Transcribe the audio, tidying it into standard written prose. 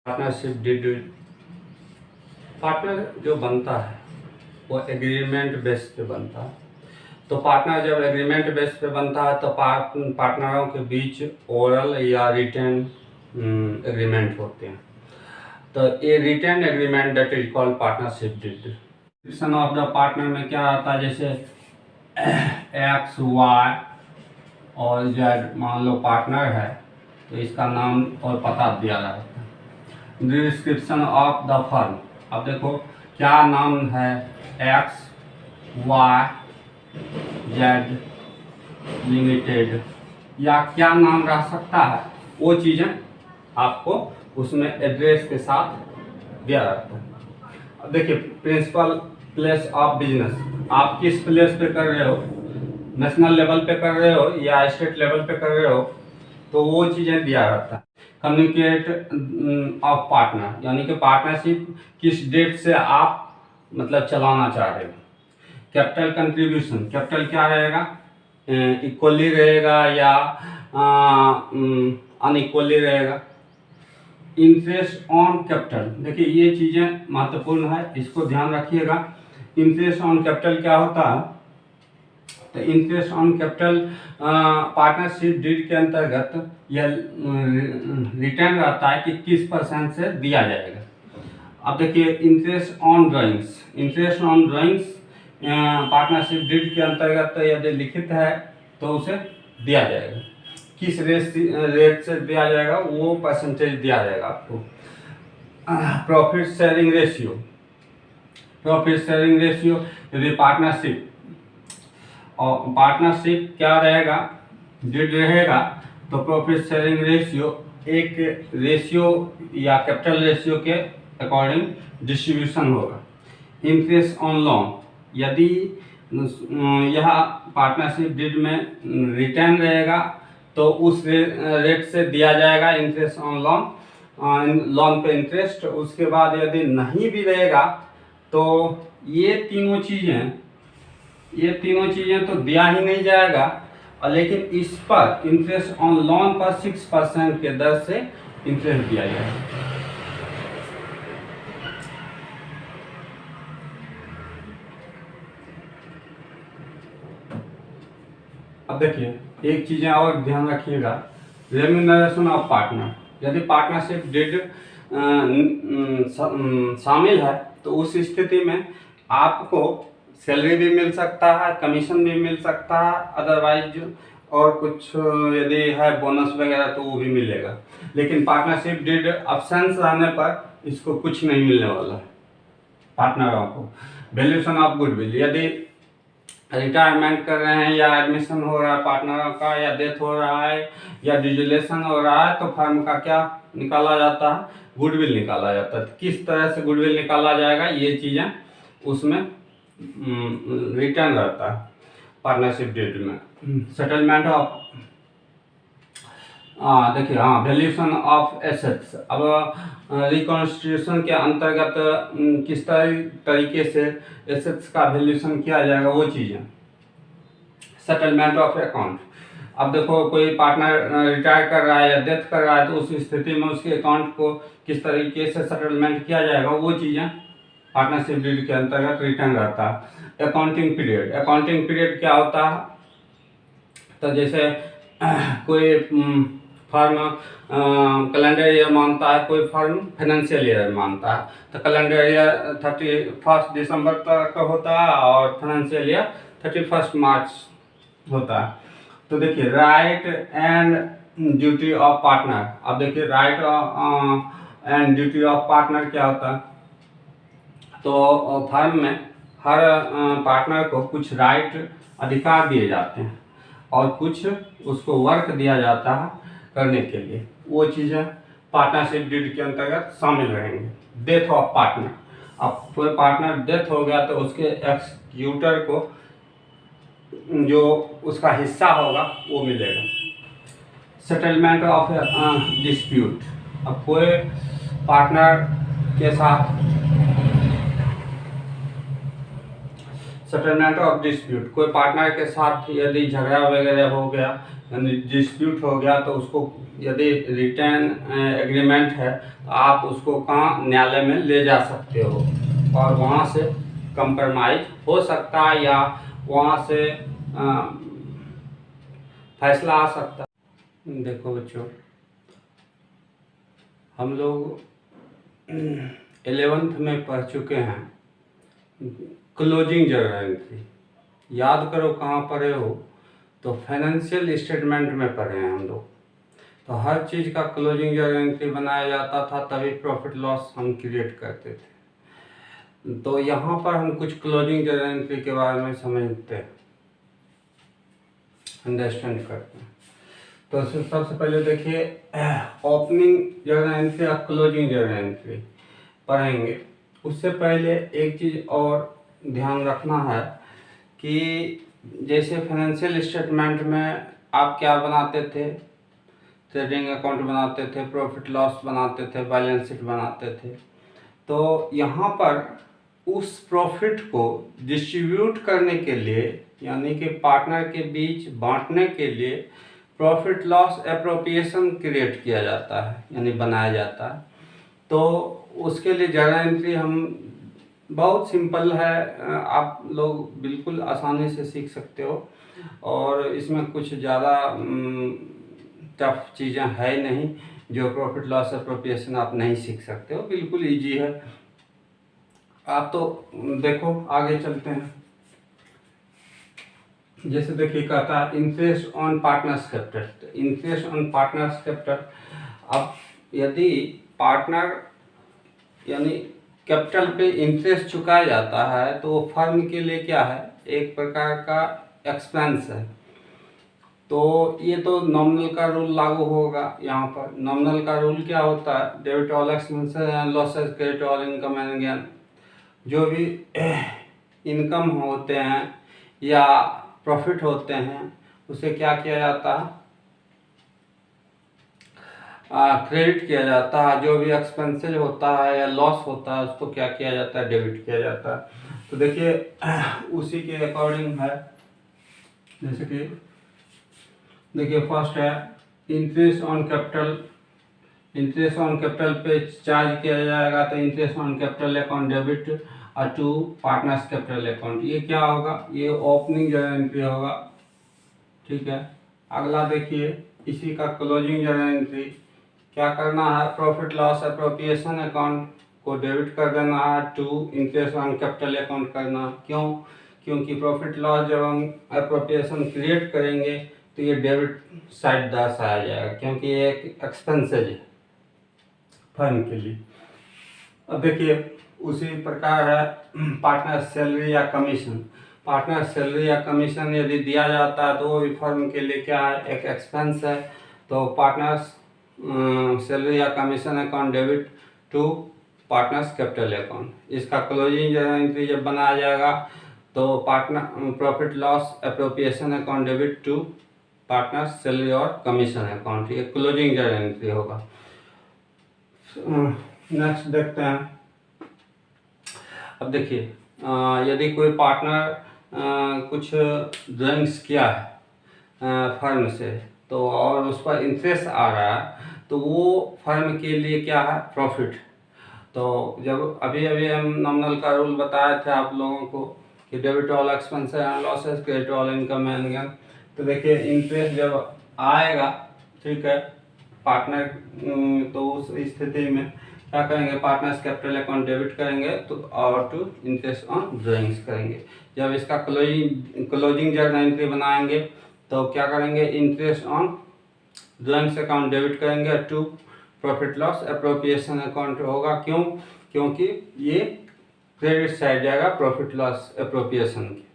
Partnership deed partner जो बनता है वो एग्रीमेंट बेस पे बनता है। तो पार्टनर जब एग्रीमेंट बेस पे बनता है तो पार्टनरों के बीच ओरल या रिटन एग्रीमेंट होते हैं। तो ये written agreement that is called partnership deed. Description of the partner में क्या आता है, जैसे एक्स वाई और जेड मान लो पार्टनर है तो इसका नाम और पता दिया रहता है। डिस्क्रिप्शन ऑफ द फर्म, अब देखो क्या नाम है, एक्स वाई जेड लिमिटेड या क्या नाम रह सकता है, वो चीज़ें आपको उसमें एड्रेस के साथ दिया रहता है। अब देखिए प्रिंसिपल प्लेस ऑफ बिजनेस, आप किस प्लेस पे कर रहे हो, नेशनल लेवल पे कर रहे हो या स्टेट लेवल पे कर रहे हो, तो वो चीज़ें दिया रहता है। कम्युनिकेट ऑफ पार्टनर, यानी कि पार्टनरशिप किस डेट से आप मतलब चलाना चाह रहे हो। कैपिटल कंट्रीब्यूशन, कैपिटल क्या रहेगा, इक्वली रहेगा या अनइक्वली रहेगा। इंटरेस्ट ऑन कैपिटल, देखिए ये चीज़ें महत्वपूर्ण है, इसको ध्यान रखिएगा। इंटरेस्ट ऑन कैपिटल क्या होता है, तो interest on capital partnership deed के अंतर्गत यह रिटर्न रहता है कि किस % से दिया जाएगा। अब देखिए interest on drawings, interest on drawings partnership deed के अंतर्गत यदि लिखित है तो उसे दिया जाएगा। किस रेट से दिया जाएगा, वो परसेंटेज दिया जाएगा आपको। Profit sharing ratio, profit sharing ratio यदि पार्टनरशिप और पार्टनरशिप क्या रहेगा, डीड रहेगा, तो प्रॉफिट शेयरिंग रेशियो एक रेशियो या कैपिटल रेशियो के अकॉर्डिंग डिस्ट्रीब्यूशन होगा। इंटरेस्ट ऑन लोन, यदि यह पार्टनरशिप डीड में रिटर्न रहेगा तो उस रेट से दिया जाएगा इंटरेस्ट ऑन लोन, लोन पे इंटरेस्ट। उसके बाद यदि नहीं भी रहेगा तो ये तीनों चीज़ें तो दिया ही नहीं जाएगा, लेकिन इस पर इंटरेस्ट ऑन लोन पर 6% के दर से इंटरेस्ट दिया जाएगा। अब देखिए एक चीज़ें और ध्यान रखिएगा, रेम्यूनरेशन ऑफ पार्टनर, यदि पार्टनरशिप डीड शामिल है तो उस स्थिति में आपको सैलरी भी मिल सकता है, कमीशन भी मिल सकता है, अदरवाइज और कुछ यदि है बोनस वगैरह तो वो भी मिलेगा। लेकिन पार्टनरशिप डीड अब्सेंस रहने पर इसको कुछ नहीं मिलने वाला है पार्टनरों को। वैल्यूएशन ऑफ गुडविल, यदि रिटायरमेंट कर रहे हैं या एडमिशन हो रहा है पार्टनरों का, या डेथ हो रहा है या डिजुलेशन हो रहा है, तो फर्म का क्या निकाला जाता है, गुडविल निकाला जाता है। किस तरह से गुडविल निकाला जाएगा, ये चीज़ें उसमें रिटर्न रहता है पार्टनरशिप डीड में। सेटलमेंट ऑफ देखिए वैल्यूएशन ऑफ एसेट्स, अब रिकॉन्स्टिट्यूशन के अंतर्गत किस तरीके से एसेट्स का वैल्यूएशन किया जाएगा, वो चीज़ें। सेटलमेंट ऑफ अकाउंट, अब देखो कोई पार्टनर रिटायर कर रहा है या डेथ कर रहा है तो उस स्थिति में उसके अकाउंट को किस तरीके से सेटलमेंट किया जाएगा, वो चीज़ें पार्टनरशिप डीड के अंतर्गत रिटर्न रहता है। अकाउंटिंग पीरियड, अकाउंटिंग पीरियड क्या होता है, तो जैसे कोई फर्म कैलेंडर ईयर मानता है, कोई फर्म फाइनेंशियल ईयर मानता है, तो कैलेंडर ईयर 31 दिसंबर तक होता है और फाइनेंशियल ईयर 31 मार्च होता है। तो देखिए right and duty of partner, अब देखिए right and duty of partner क्या होता है, तो फर्म में हर पार्टनर को कुछ राइट अधिकार दिए जाते हैं और कुछ उसको वर्क दिया जाता है करने के लिए, वो चीज़ें पार्टनरशिप डीड के अंतर्गत शामिल रहेंगे। डेथ ऑफ पार्टनर, अब कोई पार्टनर डेथ हो गया तो उसके एक्सिक्यूटर को जो उसका हिस्सा होगा वो मिलेगा। सेटलमेंट ऑफ डिस्प्यूट, अब कोई पार्टनर के साथ सेटलमेंट ऑफ डिस्प्यूट, कोई पार्टनर के साथ यदि झगड़ा वगैरह हो गया, यानी डिस्प्यूट हो गया, तो उसको यदि रिटर्न एग्रीमेंट है तो आप उसको कहाँ न्यायालय में ले जा सकते हो और वहाँ से कंप्रोमाइज हो सकता है या वहाँ से फैसला आ सकता है। देखो बच्चों, हम लोग 11th में पढ़ चुके हैं क्लोजिंग जर्नल एंट्री। याद करो कहाँ पढ़े हो, तो फाइनेंशियल स्टेटमेंट में पढ़े हैं हम लोग। तो हर चीज़ का क्लोजिंग जर्नल एंट्री बनाया जाता था, तभी प्रॉफिट लॉस हम क्रिएट करते थे। तो यहाँ पर हम कुछ क्लोजिंग जर्नल एंट्री के बारे में समझते हैं, अंडरस्टैंड करते हैं। तो सबसे पहले देखिए, ओपनिंग जर्नल एंट्री और क्लोजिंग जर्नल एंट्री पढ़ेंगे। उससे पहले एक चीज़ और ध्यान रखना है कि जैसे फाइनेंशियल स्टेटमेंट में आप क्या बनाते थे, ट्रेडिंग अकाउंट बनाते थे, प्रॉफिट लॉस बनाते थे, बैलेंस शीट बनाते थे। तो यहाँ पर उस प्रॉफिट को डिस्ट्रीब्यूट करने के लिए, यानी कि पार्टनर के बीच बांटने के लिए प्रॉफिट लॉस एप्रोप्रिएशन क्रिएट किया जाता है, यानी बनाया जाता है। तो उसके लिए जर्नल एंट्री हम बहुत सिंपल है, आप लोग बिल्कुल आसानी से सीख सकते हो और इसमें कुछ ज़्यादा टफ चीज़ें है नहीं जो प्रॉफिट लॉस एप्रोप्रिएशन आप नहीं सीख सकते हो, बिल्कुल इजी है। आप तो देखो आगे चलते हैं। जैसे देखिए कहता है interest on partners capital. Interest on partners capital, अब यदि पार्टनर यानी कैपिटल पे इंटरेस्ट चुकाया जाता है तो वो फर्म के लिए क्या है, एक प्रकार का एक्सपेंस है। तो ये तो नॉमिनल का रूल लागू होगा। यहाँ पर नॉमिनल का रूल क्या होता है, debit all expenses and losses, credit all income and gain. जो भी इनकम होते हैं या प्रॉफिट होते हैं उसे क्या किया जाता है, क्रेडिट किया जाता है। जो भी एक्सपेंसेज होता है या लॉस होता है उसको क्या किया जाता है, डेबिट किया जाता है। तो देखिए उसी के अकॉर्डिंग है। जैसे कि देखिए फर्स्ट है interest on capital. Interest on capital पे चार्ज किया जाएगा तो interest on capital account debit to partners capital account. ये क्या होगा, ये ओपनिंग जर्नल एंट्री होगा, ठीक है। अगला देखिए इसी का क्लोजिंग जर्नल एंट्री। क्या करना है, प्रॉफिट लॉस एप्रोप्रिएशन अकाउंट को डेबिट कर देना है to interest on capital account करना। क्यों, क्योंकि प्रॉफिट लॉस जब हम एप्रोप्रिएशन क्रिएट करेंगे तो ये डेबिट साइड दर्शाया जाएगा, क्योंकि ये एक एक्सपेंसेज है फर्म के लिए। अब देखिए उसी प्रकार है पार्टनर सैलरी या कमीशन। पार्टनर सैलरी या कमीशन यदि दिया जाता है तो वो भी फर्म के लिए क्या है, एक एक्सपेंस है। तो पार्टनर्स सैलरी या commission account debit to partners capital account. इसका क्लोजिंग जर्नल एंट्री जब बनाया जाएगा तो partner profit loss appropriation account debit to partners salary और कमीशन अकाउंट, ये क्लोजिंग जर्नल एंट्री होगा। नेक्स्ट देखते हैं। अब देखिए यदि कोई पार्टनर कुछ ड्राइंग्स किया है फर्म से तो और उस पर इंटरेस्ट आ रहा है तो वो फर्म के लिए क्या है, प्रॉफिट। तो जब अभी हम नॉमिनल का रूल बताए थे आप लोगों को कि debit all expenses and losses, credit all income and gain. तो देखिए इंटरेस्ट जब आएगा, ठीक है, पार्टनर, तो उस स्थिति में क्या करेंगे, पार्टनर्स कैपिटल अकाउंट डेबिट करेंगे तो और टू इंटरेस्ट ऑन ड्राइंग्स करेंगे। जब इसका क्लोजिंग जर्नल एंट्री बनाएंगे तो क्या करेंगे, interest on drawings account debit करेंगे to profit loss appropriation account होगा। क्यों, क्योंकि ये क्रेडिट साइड जाएगा प्रॉफिट लॉस एप्रोप्रिएशन की।